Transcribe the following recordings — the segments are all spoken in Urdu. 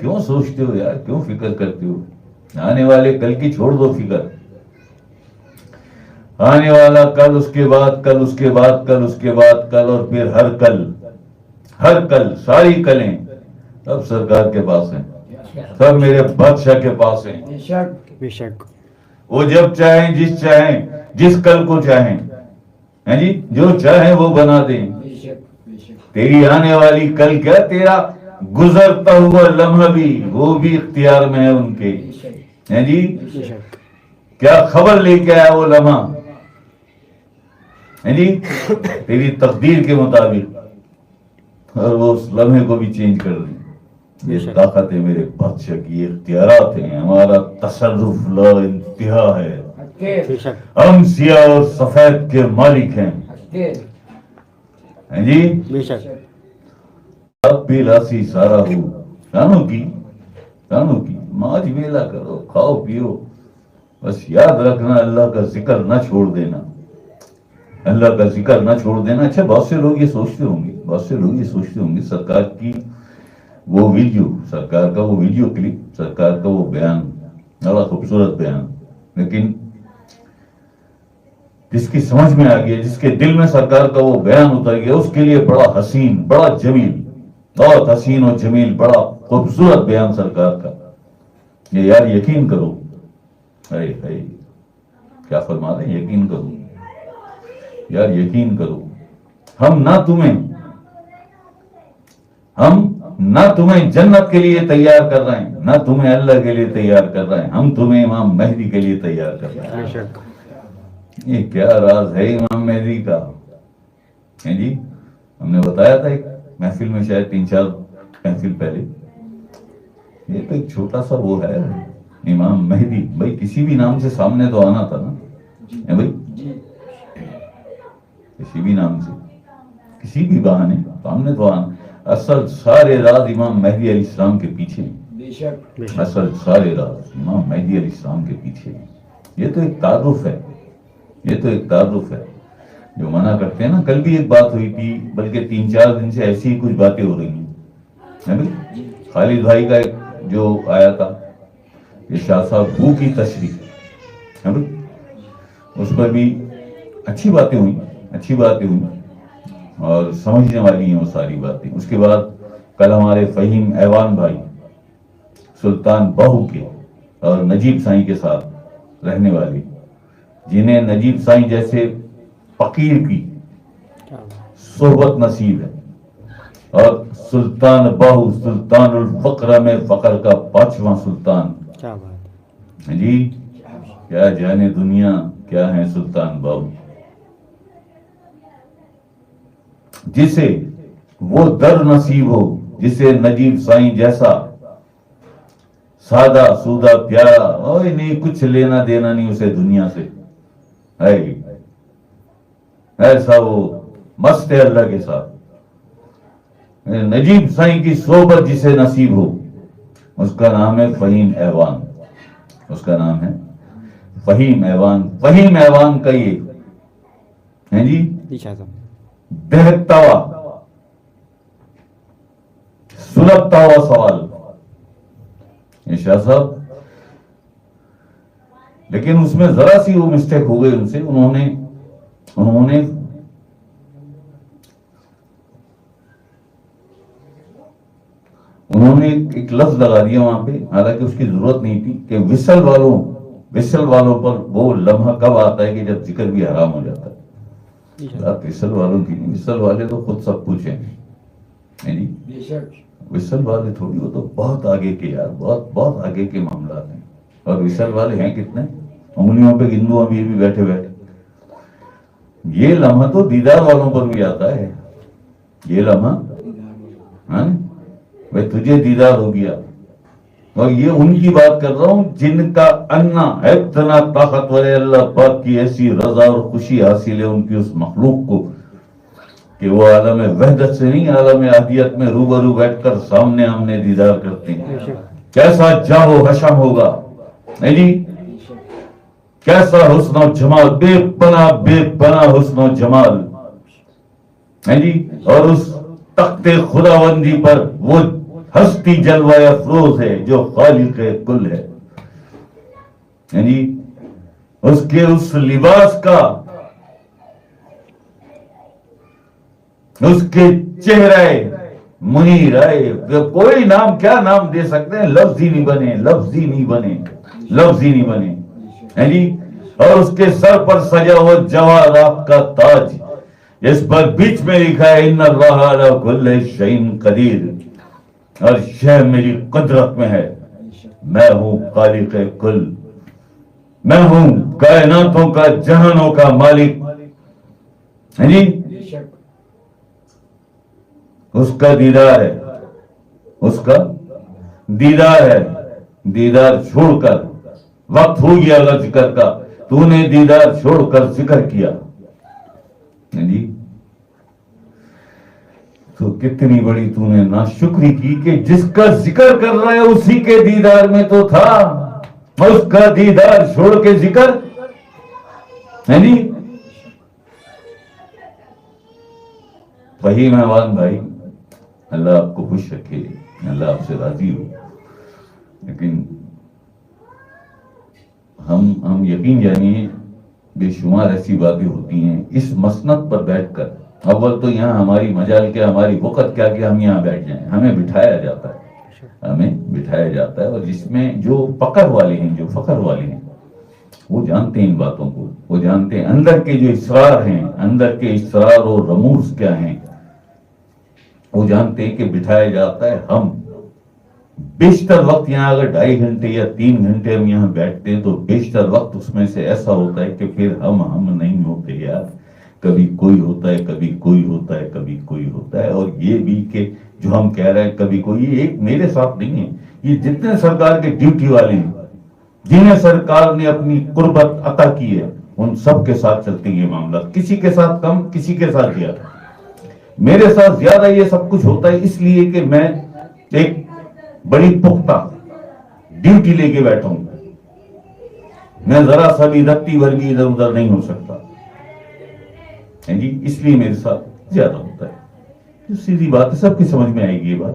کیوں سوچتے ہو یار, کیوں فکر کرتے ہو؟ آنے والے کل کی چھوڑ دو فکر. آنے والا کل, اس کے بعد کل, اس کے بعد کل, اس کے بعد کل, اور پھر ہر کل, ساری کلیں سب سرکار کے پاس ہیں, سب میرے بادشاہ کے پاس ہیں. بے شک. وہ جب چاہیں, جس کل کو چاہیں, جی جو چاہیں وہ بنا دیں. تیری آنے والی کل کیا, تیرا گزرتا ہوا لمحہ بھی وہ بھی اختیار میں ہے ان کے. جی کیا خبر لے کے آیا وہ لمحہ, جی تیری تقدیر کے مطابق, اور وہ اس لمحے کو بھی چینج کر دیں. یہ طاقت ہے میرے بادشاہ کی, اختیارات ہیں. ہمارا تصرف لا انتہا ہے. ہم سیاہ اور سفید کے مالک ہیں. جی بے شک. اب بھی لاسی سارا ہو کانوں کی ماج میلا کرو, کھاؤ پیو, بس یاد رکھنا اللہ کا ذکر نہ چھوڑ دینا, اللہ کا ذکر نہ چھوڑ دینا. اچھا بہت سے لوگ یہ سوچتے ہوں گے سرکار کی وہ ویڈیو, سرکار کا وہ ویڈیو کلپ, سرکار کا وہ بیان, بڑا خوبصورت بیان, لیکن جس کی سمجھ میں آ گیا, جس کے دل میں سرکار کا وہ بیان اتر گیا, اس کے لیے بڑا حسین, بڑا جمیل, بہت حسین اور جمیل, بڑا خوبصورت بیان سرکار کا. یہ یار یقین کرو, کیا فرما رہے ہیں, یقین کرو یار, یقین کرو. ہم نہ تمہیں جنت کے لیے تیار کر رہے ہیں, نہ تمہیں اللہ کے لیے تیار کر رہے ہیں, ہم تمہیں امام مہدی کے لیے تیار کر رہے ہیں. یہ کیا راز ہے امام مہدی کا, جی ہم نے بتایا تھا ایک محفل میں, شاید 3-4 محفل پہلے. یہ تو ایک چھوٹا سا وہ ہے امام مہدی. بھائی کسی بھی نام سے سامنے تو آنا تھا نا بھائی, کسی بھی نام سے, کسی بھی بہانے سامنے تو آنا. اصل سارے راز امام مہدی علیہ السلام کے پیچھے ہیں. اصل سارے راز امام مہدی علیہ السلام کے پیچھے ہیں. یہ تو ایک تعارف ہے, جو منع کرتے ہیں نا. کل بھی ایک بات ہوئی تھی, بلکہ 3-4 دن سے ایسی ہی کچھ باتیں ہو رہی ہیں. خالد بھائی کا ایک جو آیا تھا, یہ شاہ صاحب بو کی تشریح, اس پر بھی اچھی باتیں ہوئی اور سمجھنے والی ہیں وہ ساری باتیں. اس کے بعد کل ہمارے فہیم ایوان بھائی سلطان بہو کے اور نجیب سائیں کے ساتھ رہنے والے, جنہیں نجیب سائیں جیسے فقیر کی صحبت نصیب ہے, اور سلطان بہو سلطان الفقر میں فقر کا 5واں سلطان. جی کیا جانے دنیا کیا ہے سلطان بہو, جسے وہ در نصیب ہو جسے نجیب سائیں جیسا سادہ سودہ پیارا, اوئے نہیں کچھ لینا دینا نہیں اسے دنیا سے, ایسا وہ مست ہے اللہ کے ساتھ. نجیب سائیں کی صحبت جسے نصیب ہو, اس کا نام ہے فہیم ایوان. اس کا نام ہے فہیم ایوان. فہیم ایوان کا یہ ہے جی بہتتا ہوا سلگتا ہوا سوال, شاہ صاحب, لیکن اس میں ذرا سی وہ مسٹیک ہو گئی ان سے. انہوں نے ایک لفظ لگا دیا وہاں پہ, حالانکہ اس کی ضرورت نہیں تھی, کہ وصل والوں پر وہ لمحہ کب آتا ہے کہ جب ذکر بھی حرام ہو جاتا ہے. وصل والوں کی نہیں, وصل والے تو خود سب کچھ ہیں جی. وصل والے تھوڑی, وہ تو بہت آگے کے یار, بہت آگے کے معاملات ہیں. اور وصل والے ہیں کتنے, انگلیوں پہ گندو ابھی بھی بیٹھے. یہ لمحہ تو دیدار والوں پر بھی آتا ہے. یہ لمحہ بھائی تجھے دیدار ہو گیا, اور یہ ان کی بات کر رہا ہوں جن کا انا اتنا طاقتور ہے, اللہ پاک کی ایسی رضا اور خوشی حاصل ہے ان کی اس مخلوق کو, کہ وہ عالم وحدت سے نہیں, عالم احدیت میں روبرو بیٹھ کر سامنے آمنے دیدار کرتے ہیں. کیسا جاہ و حشم ہوگا جی, کیسا حسن و جمال, بے پناہ حسن و جمال ہے جی. اور اس تخت خداوندی پر وہ ہستی جلوہ افروز ہے جو خالق کل ہے. یعنی اس کے اس لباس کا، اس کے چہرے منیر آئے، کوئی نام کیا نام دے سکتے ہیں، لفظ ہی نہیں بنے، لفظ ہی نہیں بنے، لفظ ہی نہیں بنے. یعنی اور اس کے سر پر سجا ہوا جواہرات کا تاج، جس پر بیچ میں لکھا ہے ان اللہ علی کل شیء قدیر، اور شے میری قدرت میں ہے، میں ہوں خالق کل، میں ہوں کائناتوں کا، جہانوں کا مالک. جی اس کا دیدار ہے، اس کا دیدار ہے. دیدار چھوڑ کر وقت ہو گیا اگر ذکر کا، تو نے دیدار چھوڑ کر ذکر کیا. جی تو کتنی بڑی تو نے ناشکری کی کہ جس کا ذکر کر رہا ہے اسی کے دیدار میں تو تھا، اس کا دیدار چھوڑ کے ذکر. جی وہی مہمان بھائی، اللہ آپ کو خوش رکھے، اللہ آپ سے راضی ہو. لیکن ہم یقین جانیے بے شمار ایسی باتیں ہوتی ہیں اس مسند پر بیٹھ کر. اول تو یہاں ہماری مجال کیا، ہماری وقت کیا کہ ہم یہاں بیٹھ جائیں، ہمیں بٹھایا جاتا ہے، ہمیں بٹھایا جاتا ہے. اور جس میں جو پکڑ والے ہیں، جو فخر والے ہیں، وہ جانتے ہیں ان باتوں کو، وہ جانتے ہیں اندر کے جو اسرار ہیں، اندر کے اسرار اور رموز کیا ہیں، وہ جانتے ہیں کہ بٹھایا جاتا ہے. ہم بیشتر وقت یہاں اگر 2.5 گھنٹے یا 3 گھنٹے ہم یہاں بیٹھتے ہیں تو بیشتر وقت اس میں سے ایسا ہوتا ہے کہ پھر ہم نہیں ہوتے یار. کبھی کوئی ہوتا ہے، کبھی کوئی ہوتا ہے، کبھی کوئی ہوتا ہے. اور یہ بھی کہ جو ہم کہہ رہے ہیں کبھی کوئی، یہ ایک میرے ساتھ نہیں ہے، یہ جتنے سرکار کے ڈیوٹی والے ہیں، جنہیں سرکار نے اپنی قربت عطا کی ہے، ان سب کے ساتھ چلتے ہیں یہ معاملات. کسی کے ساتھ کم، کسی کے ساتھ زیادہ. میرے ساتھ زیادہ یہ سب کچھ ہوتا ہے اس لیے کہ میں ایک بڑی پختہ ڈیوٹی لے کے بیٹھا ہوں. میں ذرا سا بھی رتی بھر بھی ادھر ادھر نہیں ہو سکتا جی، اس لیے میرے ساتھ زیادہ ہوتا ہے. سیدھی بات ہے، سب کی سمجھ میں آئے گی یہ بات.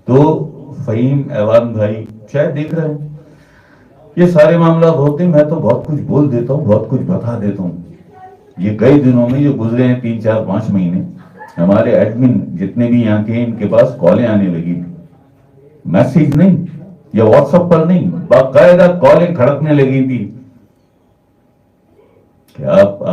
تو فہیم ایوان بھائی شاید دیکھ رہے ہیں یہ سارے معاملات ہوتے ہیں. میں تو بہت کچھ بول دیتا ہوں، بہت کچھ بتا دیتا ہوں. یہ کئی دنوں میں جو گزرے ہیں 3 4 5 مہینے، ہمارے ایڈمن جتنے بھی یہاں کے ہیں ان کے پاس کالیں آنے لگی تھی. میسج نہیں یا واٹس ایپ پر نہیں، باقاعدہ کالیں کھڑکنے لگی تھی کہ آپ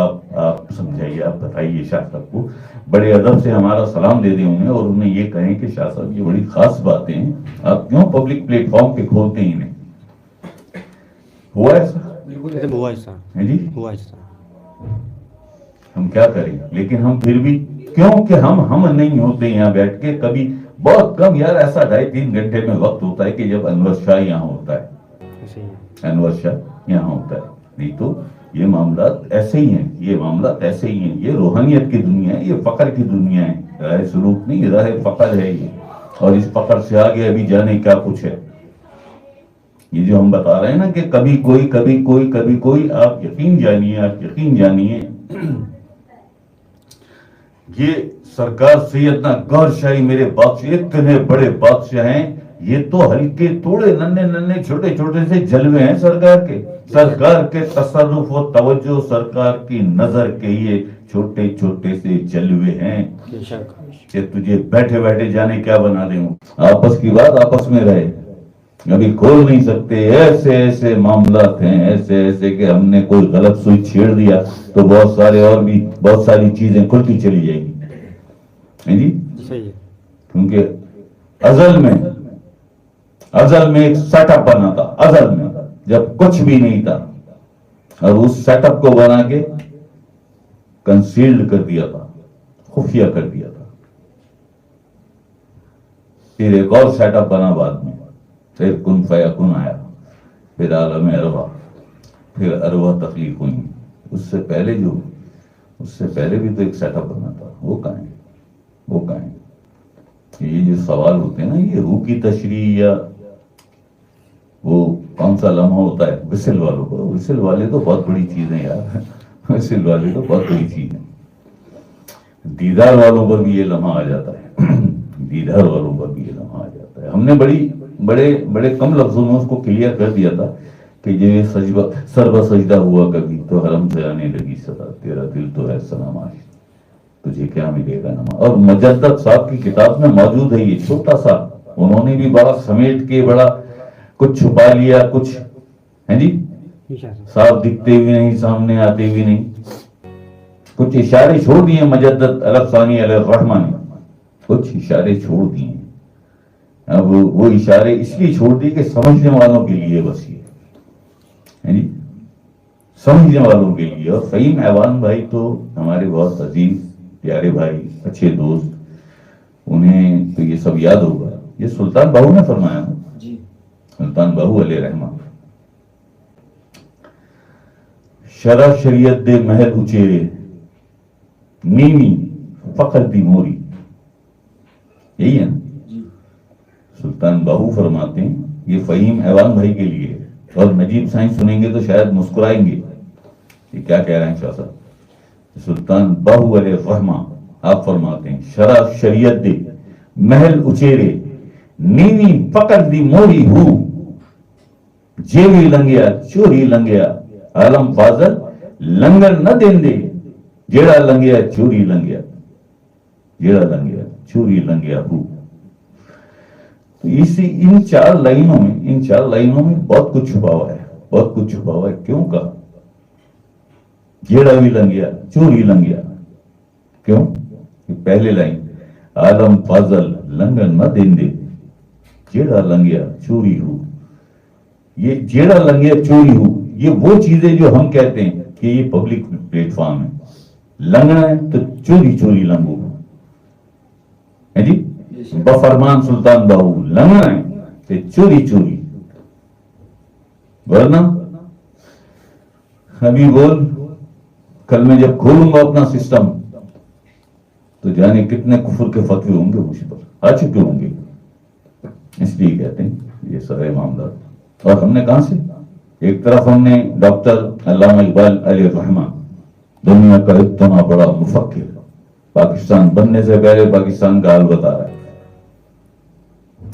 سمجھائیے، آپ بتائیے شاہ صاحب کو. بڑے ادب سے ہمارا سلام دے دیں انہیں، اور انہیں یہ کہیں کہ شاہ صاحب یہ بڑی خاص باتیں ہیں، آپ کیوں پبلک پلیٹ فارم پہ کھولتے ہیں انہیں. ہوا ایسا؟ ہوا ایسا جی ہوا ایسا. ہم کیا کریں، لیکن ہم پھر بھی کیوں کہ ہم نہیں ہوتے یہاں بیٹھ کے. کبھی بہت کم یار ایسا 2.5 3 گھنٹے میں وقت ہوتا ہے کہ جب انور شاہ یہاں ہوتا ہے، انور شاہ یہاں ہوتا ہے. نہیں تو یہ معاملات ایسے ہی ہیں، یہ معاملات ایسے ہی ہیں. یہ روحانیت کی دنیا ہے، یہ فقر کی دنیا ہے. راہ سلوک نہیں، راہ فقر ہے یہ. اور اس فقر سے آگے ابھی جانے کیا کچھ ہے. یہ جو ہم بتا رہے ہیں نا کہ کبھی کوئی کبھی کوئی کبھی کوئی، آپ یقین جانیے، آپ یقین جانیے یہ سرکار سیدنا گور شاہی میرے بادشاہ اتنے بڑے بادشاہ ہیں. یہ تو ہلکے توڑے ننے چھوٹے چھوٹے سے جلوے ہیں سرکار کے. سرکار کے تصرف و توجہ، سرکار کی نظر کے یہ چھوٹے چھوٹے سے جلوے ہیں کہ تجھے بیٹھے بیٹھے جانے کیا بنا دے ہوں. آپس کی بات آپس میں رہے، ابھی کھول نہیں سکتے. ایسے ایسے معاملات ہیں، ایسے ایسے کہ ہم نے کوئی غلط سوئی چھیڑ دیا تو بہت سارے اور بھی بہت ساری چیزیں کھلتی چلی جائیں گی جی. کیونکہ ازل میں ایک سیٹ اپ بنا تھا، ازل میں جب کچھ بھی نہیں تھا، اور اس سیٹ اپ کو بنا کے کنسیلڈ کر دیا تھا، خفیہ کر دیا تھا. پھر ایک اور سیٹ اپ بنا بعد میں، پھر کن فیکن آیا، پھر عالم ارواح، پھر ارواح تخلیق ہوئی. اس سے پہلے بھی تو ایک سیٹ اپ بنا تھا، وہ کہاں ہے؟ وہ کہاں ہے؟ یہ جو سوال ہوتے ہیں نا، یہ روح کی تشریح یا وہ کون سا لمحہ ہوتا ہے وصل والوں کو. وصل والے تو بہت بڑی چیز ہیں یار، وصل والے تو بہت بڑی چیز ہیں. دیدار والوں پر بھی یہ لمحہ آ جاتا ہے. دیدار والوں کا بھی یہ لمحہ آ جاتا ہے. ہم نے بڑے کم لفظوں میں اس کو کلیئر کر دیا تھا کہ یہ سر سجدہ ہوا کبھی تو حرم سے آنے لگی صدا، تیرا دل تو ہے سنماش، تجھے کیا ملے گا نما. اور مجدد صاحب کی کتاب میں موجود ہے یہ چھوٹا سا، انہوں نے بھی بڑا سمیٹ کے بڑا کچھ چھپا لیا، کچھ ہے جی صاف دکھتے ہوئے نہیں، سامنے آتے ہوئے نہیں، کچھ اشارے چھوڑ دیے مجدد الف ثانی علیہ الرحمہ نے، کچھ اشارے چھوڑ دیے. اب وہ اشارے اس لیے چھوڑ دیے کہ سمجھنے والوں کے لیے بس یہ ہے جی، سمجھنے والوں کے لیے. اور فہیم ایوان بھائی تو ہمارے بہت عزیز پیارے بھائی، اچھے دوست، انہیں تو یہ سب یاد ہوگا. یہ سلطان باہو نے فرمایا نا جی، سلطان باہو علیہ رحمہ، شرع شریعت دے محل اچیرے نیوی فقر دی موری. یہی ہے نا سلطان باہو فرماتے ہیں. یہ فہیم ایوان بھائی کے لیے، اور نجیب سائیں سنیں گے تو شاید مسکرائیں گے یہ کیا کہہ رہے ہیں شاہ صاحب. سلطان باہو علیہ الرحمہ آپ فرماتے ہیں شرع شریعت دے محل اچیرے نیوی پکڑ دی موری ہوں، جیوی لنگیا چوری لنگیا عالم فاضل لنگر نہ دین دے، جیڑا لنگیا چوری لنگیا، جیڑا لنگیا چوری لنگیا ہوں. تو ان چار لائنوں میں بہت کچھ چھپا ہوا ہے، بہت کچھ چھپا ہوا ہے. کیوں کہا جیڑا بھی لنگیا چوری لنگیا؟ کیوں؟ پہلے لائن عالم فاضل لنگر نہ دین دے، جیڑا لنگیا چوری ہو. یہ جیڑا لنگیا چوری ہو، یہ وہ چیزیں جو ہم کہتے ہیں کہ یہ پبلک پلیٹ فارم ہے، لنگنا ہے تو چوری چوری لنگو ہے جی. بفرمان سلطان باہو لنگنا ہے تو چوری چوری، ورنہ ابھی بول کل میں جب کھولوں گا اپنا سسٹم تو جانے کتنے کفر کے فتوے ہوں گے مجھ پر آ چکے ہوں گے. اس لیے کہتے ہیں یہ سارے معاملات. اور ہم نے کہاں سے، ایک طرف ہم نے ڈاکٹر علامہ اقبال علیہ الرحمہ، دنیا کا اتنا بڑا مفکر، پاکستان بننے سے پہلے پاکستان کا حال بتا رہا ہے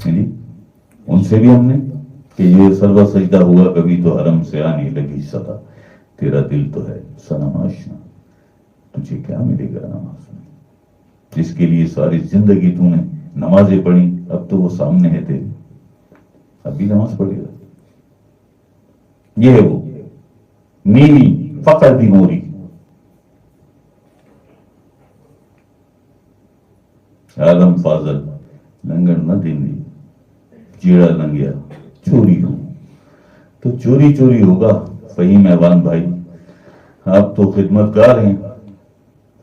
جی. ان سے بھی ہم نے کہ یہ سرو سجدہ ہوا کبھی تو حرم سے آنے لگی صدا، تیرا دل تو ہے صنم آشنا، تجھے کیا ملے گا نماز میں. جس کے لیے ساری زندگی تو نے نمازیں پڑھی، اب تو وہ سامنے ہے تیرے، اب بھی نماز پڑھے گا. یہ ہے وہ نیوی فقر دی موری، عالم فاضل لنگر نہ دین دی، جیڑا لنگیا چوری ہو. تو چوری چوری ہوگا. فہیم ایوان بھائی آپ تو خدمت گار ہیں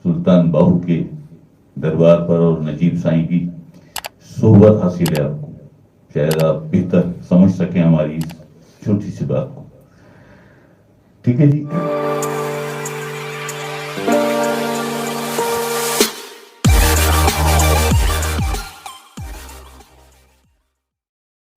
سلطان باہو کے دربار پر، اور نجیب سائیں کی صحبت حاصل ہے آپ کو، شاید آپ بہتر سمجھ سکیں ہماری اس چھوٹی سی بات کو. ٹھیک ہے جی.